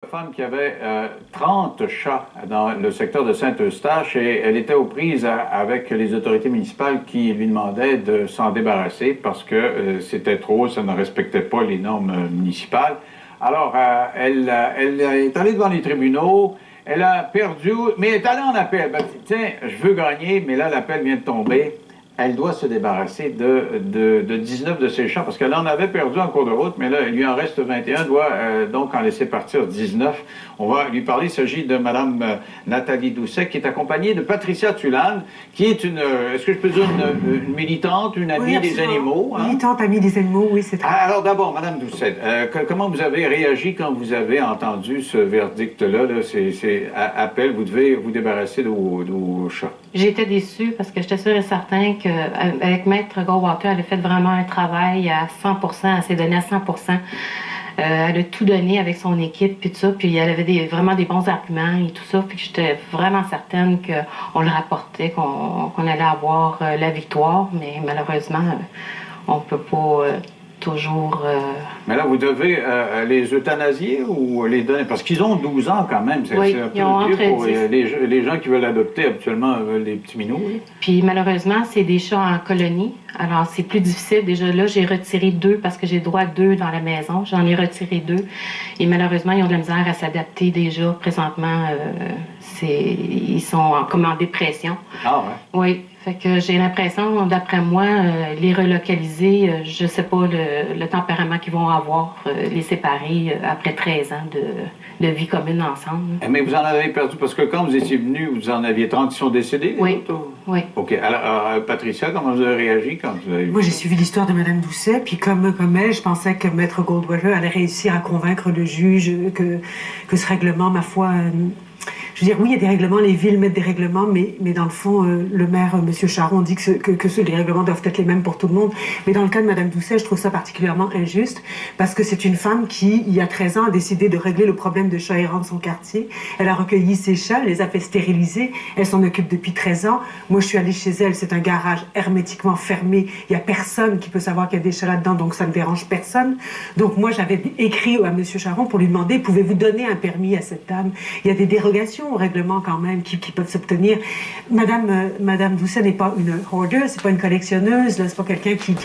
Femme qui avait 30 chats dans le secteur de Saint-Eustache et elle était aux prises avec les autorités municipales qui lui demandaient de s'en débarrasser parce que c'était trop, ça ne respectait pas les normes municipales. Alors, elle est allée devant les tribunaux, elle a perdu, mais elle est allée en appel. Ben, tiens, je veux gagner, mais là, l'appel vient de tomber. Elle doit se débarrasser de 19 de ses chats, parce qu'elle en avait perdu en cours de route, mais là, il lui en reste 21, doit donc en laisser partir 19. On va lui parler, il s'agit de Mme Nathalie Doucet, qui est accompagnée de Patricia Tulane, qui est une, est-ce que je peux dire une militante, une amie oui, des animaux? Hein? Militante, amie des animaux, oui, c'est très... Alors d'abord, Mme Doucet, comment vous avez réagi quand vous avez entendu ce verdict-là? Là, c'est appel, vous devez vous débarrasser de vos chats. J'étais déçue parce que j'étais sûre et certain qu'avec Maître Goldwater, elle a fait vraiment un travail à 100%, elle s'est donnée à 100%. Elle a tout donné avec son équipe, puis tout ça, puis elle avait vraiment des bons arguments et tout ça, puis j'étais vraiment certaine qu'on le rapportait, qu'on allait avoir la victoire, mais malheureusement, on peut pas toujours... Mais là, vous devez les euthanasier ou les donner? Parce qu'ils ont 12 ans quand même. Oui, c'est un peu vieux pour les gens qui veulent adopter habituellement les petits minous. Oui. Puis malheureusement, c'est des chats en colonie. Alors, c'est plus difficile. Déjà là, j'ai retiré 2 parce que j'ai droit à 2 dans la maison. J'en ai retiré 2. Et malheureusement, ils ont de la misère à s'adapter déjà. Présentement, ils sont comme en dépression. Ah ouais? Oui. Fait que j'ai l'impression, d'après moi, les relocaliser, je sais pas le tempérament qu'ils vont avoir, les séparer après 13 ans de vie commune ensemble. Mais vous en avez perdu, parce que quand vous étiez venu, vous en aviez 30 qui sont décédés? Oui, oui. OK. Alors, Patricia, comment vous avez réagi quand vous avez vu? Moi, j'ai suivi l'histoire de Mme Doucet, puis comme elle, je pensais que Maître Goldwater allait réussir à convaincre le juge que ce règlement, ma foi... Je veux dire, oui, il y a des règlements, les villes mettent des règlements, mais dans le fond, le maire, M. Charon, dit que les règlements doivent être les mêmes pour tout le monde. Mais dans le cas de Mme Doucet, je trouve ça particulièrement injuste, parce que c'est une femme qui, il y a 13 ans, a décidé de régler le problème de chats errants de son quartier. Elle a recueilli ses chats, elle les a fait stériliser, elle s'en occupe depuis 13 ans. Moi, je suis allée chez elle, c'est un garage hermétiquement fermé, il y a personne qui peut savoir qu'il y a des chats là-dedans, donc ça ne dérange personne. Donc moi, j'avais écrit à M. Charon pour lui demander, pouvez-vous donner un permis à cette dame? Il y a des dérogations au règlement quand même qui peuvent s'obtenir. Madame Doucet n'est pas une hoarder, c'est pas une collectionneuse, c'est pas quelqu'un qui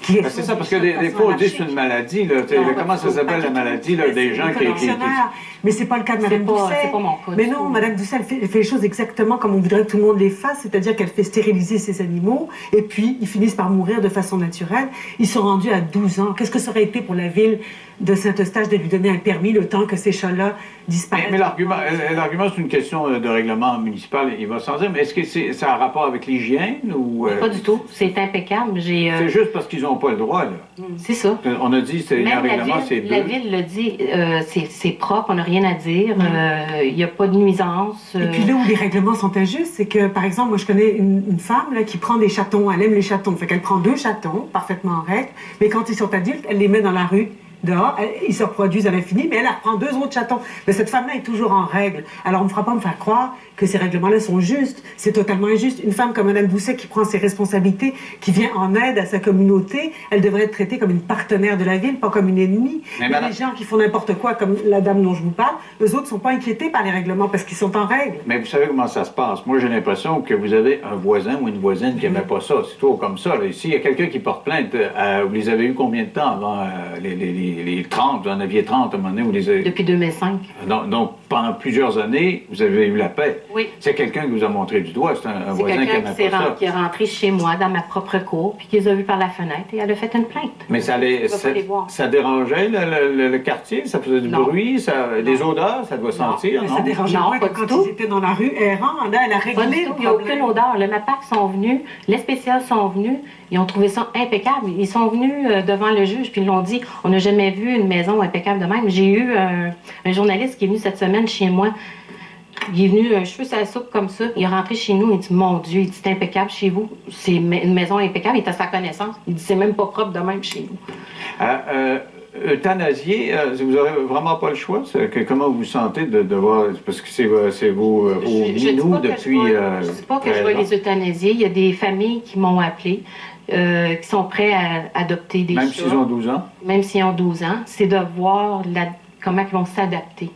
c'est ça, parce que des fois on dit c'est une maladie, là, comment ça s'appelle la maladie, là, des gens qui... Mais c'est pas le cas de Mme Doucet. C'est pas mon cas. Mais non, Mme Doucet, elle fait les choses exactement comme on voudrait que tout le monde les fasse, c'est-à-dire qu'elle fait stériliser ses animaux, et puis ils finissent par mourir de façon naturelle. Ils sont rendus à 12 ans. Qu'est-ce que ça aurait été pour la ville de Saint-Eustache de lui donner un permis le temps que ces chats-là disparaissent? Mais l'argument, c'est une question de règlement municipal, il va sans dire, mais est-ce que ça a un rapport avec l'hygiène ou... Pas du tout, c'est impeccable. C'est juste parce qu'ils n'ont pas le droit, là. C'est ça. On a dit, c'est un règlement, c'est deux. La ville le dit, c'est propre, on n'a rien à dire, il n'y a pas de nuisance. Et puis là où les règlements sont injustes, c'est que, par exemple, moi je connais une femme là, qui prend des chatons, elle aime les chatons, fait qu'elle prend 2 chatons, parfaitement en règle, mais quand ils sont adultes, elle les met dans la rue. Dehors, ils se reproduisent à l'infini, mais elle reprend 2 autres chatons. Mais cette femme-là est toujours en règle. Alors, on ne fera pas me faire croire que ces règlements-là sont justes. C'est totalement injuste. Une femme comme Mme Doucet qui prend ses responsabilités, qui vient en aide à sa communauté, elle devrait être traitée comme une partenaire de la ville, pas comme une ennemie. Mais les gens qui font n'importe quoi, comme la dame dont je vous parle, eux autres ne sont pas inquiétés par les règlements parce qu'ils sont en règle. Mais vous savez comment ça se passe. Moi, j'ai l'impression que vous avez un voisin ou une voisine qui n'aimait pas ça. C'est tout comme ça. Ici, il y a quelqu'un qui porte plainte. Vous les avez eu combien de temps avant les 30, vous en aviez 30 à un moment donné. Depuis 2005. Donc, pendant plusieurs années, vous avez eu la paix. Oui. C'est quelqu'un qui vous a montré du doigt, c'est un voisin qui n'aimait pas ça. Qui est rentré chez moi, dans ma propre cour, puis qui les a vus par la fenêtre, et elle a fait une plainte. Mais ça dérangeait le quartier? Ça faisait du bruit? Des odeurs? Ça doit sentir, non? Ça dérangeait pas quand ils étaient dans la rue errant. Là, elle a réglé le problème. Il n'y a aucune odeur. Le MAPAC sont venus, les spéciales sont venus, ils ont trouvé ça impeccable. Ils sont venus devant le juge, puis ils l'ont dit, on n'a jamais vu une maison impeccable de même. J'ai eu un journaliste qui est venu cette semaine chez moi. Il est venu un cheveu sur la soupe comme ça. Il est rentré chez nous. Il dit, mon Dieu, il dit, c'est impeccable chez vous. C'est une maison impeccable. Il est à sa connaissance. Il dit, c'est même pas propre de même chez vous. Euthanasier, vous n'aurez vraiment pas le choix? Comment vous vous sentez de voir... Parce que c'est vos minous depuis... Je ne dis pas que je vais les euthanasier. Il y a des familles qui m'ont appelé. Qui sont prêts à adopter des chats. Même s'ils ont 12 ans? Même s'ils ont 12 ans. C'est de voir comment ils vont s'adapter.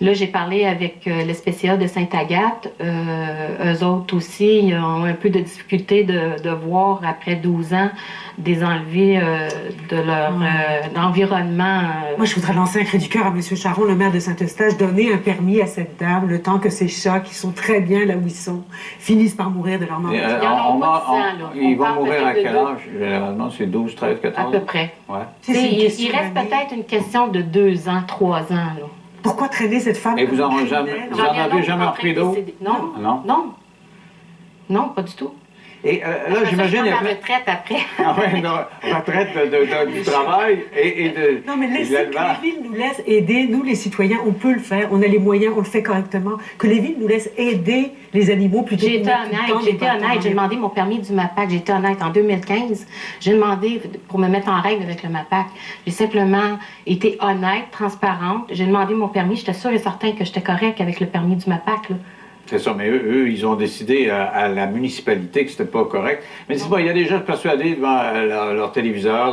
Là, j'ai parlé avec le SPCA de Sainte-Agathe. Eux autres aussi, ils ont un peu de difficulté de voir, après 12 ans, des enlevés de leur environnement. Moi, je voudrais lancer un cri du cœur à M. Charon, le maire de Saint-Eustache, donner un permis à cette dame le temps que ces chats, qui sont très bien là où ils sont, finissent par mourir de leur maladie. Ils vont mourir à quel âge? Généralement, c'est 12, 13, 14 ans? À peu près. Ouais. Il reste peut-être une question de 2 ans, 3 ans. Là. Pourquoi traîner cette femme? Et vous en avez jamais repris d'autres? Non. Non. Non. Non, pas du tout. Et là, j'imagine... la retraite après. Ah oui, retraite du travail et de... Non, mais laissez que les villes nous laissent aider. Nous, les citoyens, on peut le faire. On a les moyens, on le fait correctement. Que les villes nous laissent aider les animaux plutôt que... J'ai été honnête. J'ai demandé mon permis du MAPAC. J'ai été honnête. En 2015, j'ai demandé pour me mettre en règle avec le MAPAC. J'ai simplement été honnête, transparente. J'ai demandé mon permis. J'étais sûre et certain que j'étais correcte avec le permis du MAPAC, là. C'est ça, mais eux, ils ont décidé à la municipalité que c'était pas correct. Mais dis-moi, il y a des gens persuadés devant leur téléviseur,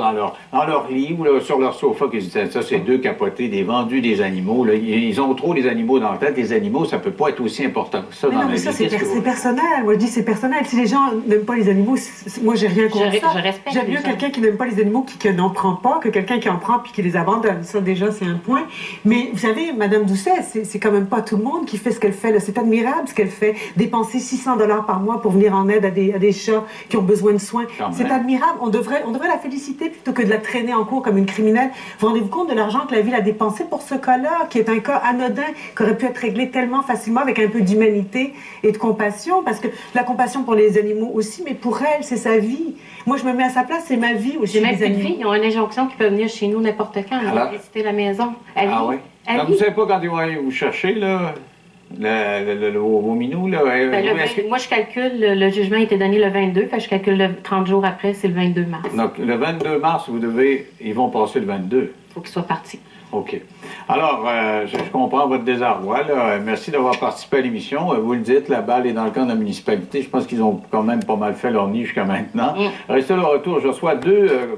dans leur lit ou là, sur leur sofa qui disaient ça, c'est deux capotés, des vendus des animaux. Là. Ils ont trop les animaux dans la tête. Les animaux, ça peut pas être aussi important que ça dans la vie. Ça, c'est personnel. Moi, je dis c'est personnel. Si les gens n'aiment pas les animaux, moi, j'ai rien contre ça. J'aime mieux quelqu'un qui n'aime pas les animaux qui n'en prend pas que quelqu'un qui en prend puis qui les abandonne. Ça, déjà, c'est un point. Mais vous savez, Mme Doucet, c'est quand même pas tout le monde qui fait ce qu'elle fait. C'est admirable ce qu'elle fait, dépenser 600 $ par mois pour venir en aide à des chats qui ont besoin de soins. C'est admirable. On devrait la féliciter plutôt que de la traîner en cours comme une criminelle. Vous rendez-vous compte de l'argent que la ville a dépensé pour ce cas-là, qui est un cas anodin, qui aurait pu être réglé tellement facilement avec un peu d'humanité et de compassion, parce que la compassion pour les animaux aussi, mais pour elle, c'est sa vie. Moi, je me mets à sa place, c'est ma vie aussi. J'ai même plus de vie. Ils ont une injonction qui peut venir chez nous n'importe quand. Ils vont visiter la maison. Oui? Vous ne savez pas quand ils vont aller vous chercher, là? Vos minous, là? Moi, je calcule, le jugement a été donné le 22, fait que je calcule 30 jours après, c'est le 22 mars. Donc, le 22 mars, ils vont passer le 22. Il faut qu'ils soient partis. OK. Alors, je comprends votre désarroi, là. Merci d'avoir participé à l'émission. Vous le dites, la balle est dans le camp de la municipalité. Je pense qu'ils ont quand même pas mal fait leur nid jusqu'à maintenant. Restez au retour. Je reçois deux...